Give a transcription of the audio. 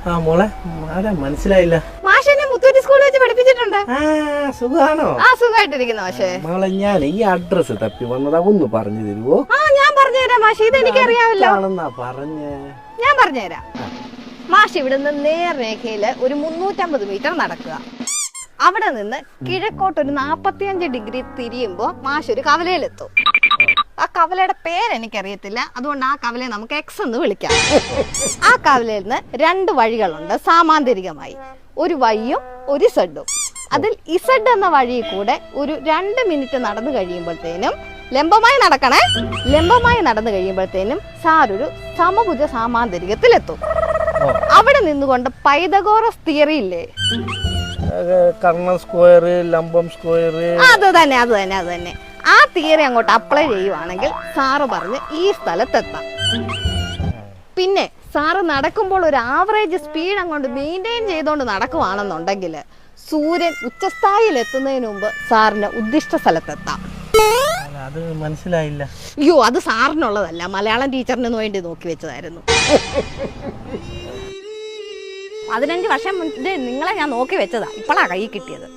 ആ മോളെ ആരാ മനസ്സിലായില്ല. മാഷെന്നെ മുത്തൂറ്റ് സ്കൂളിൽ വെച്ച് പഠിപ്പിച്ചിട്ടുണ്ട്. സുഖാണോ? ആ സുഖമായിട്ടിരിക്കുന്നു മാഷേ. മോളെ ഞാൻ ഈ അഡ്രസ് തപ്പി വന്നതാ, ഒന്ന് പറഞ്ഞു തരുവോ? ആ ഞാൻ പറഞ്ഞുതരാം മാഷേ, ഇത് എനിക്ക് അറിയാമല്ലോ. പറഞ്ഞേ ഞാൻ പറഞ്ഞുതരാം മാഷ്. ഇവിടുന്ന് നേർരേഖയില് ഒരു 350 മീറ്റർ നടക്കുക. അവിടെ നിന്ന് കിഴക്കോട്ട് ഒരു 45 ഡിഗ്രി തിരിയുമ്പോ മാഷ് ഒരു കവലയിലെത്തും. ആ കവലയുടെ പേരെനിക്കറിയത്തില്ല, അതുകൊണ്ട് ആ കവലയെ നമുക്ക് എക്സ് എന്ന് വിളിക്കാം. ആ കവലയിൽ നിന്ന് 2 വഴികളുണ്ട് സാമാന്തരികമായി, ഒരു വൈയും ഒരു സെഡും. അതിൽ ഇസഡ് എന്ന വഴിയിൽ കൂടെ ഒരു 2 മിനിറ്റ് നടന്നു കഴിയുമ്പോഴത്തേനും ലംബമായി നടക്കണേ. ലംബമായി നടന്നു കഴിയുമ്പോഴത്തേനും സാറൊരു സമഭുജ സാമാന്തരികത്തിലെത്തും. അവിടെ നിന്നുകൊണ്ട് പൈതഗോറസ് തിയറി ഇല്ലേ, കർണ സ്ക്വയർ, ലംബം സ്ക്വയർ, അത് തന്നെ ആ തിയറി അങ്ങോട്ട് അപ്ലൈ ചെയ്യുവാണെങ്കിൽ സാറ് പറഞ്ഞ് ഈ സ്ഥലത്തെത്താം. പിന്നെ സാറ് നടക്കുമ്പോൾ ഒരു ആവറേജ് സ്പീഡ് അങ്ങോട്ട് മെയിൻറ്റെയിൻ ചെയ്തുകൊണ്ട് നടക്കുവാണെന്നുണ്ടെങ്കിൽ സൂര്യൻ ഉച്ചസ്ഥായിയിൽ എത്തുന്നതിന് മുമ്പ് സാറിന് ഉദ്ദിഷ്ട സ്ഥലത്തെത്താം. അത് മനസ്സിലായില്ല. അയ്യോ, അത് സാറിനുള്ളതല്ല, മലയാളം ടീച്ചറിന് വേണ്ടി നോക്കി വെച്ചതായിരുന്നു. 15 വർഷം മുന്നേ നിങ്ങളെ ഞാൻ നോക്കി വെച്ചതാ, ഇപ്പോഴാ കൈ കിട്ടിയത്.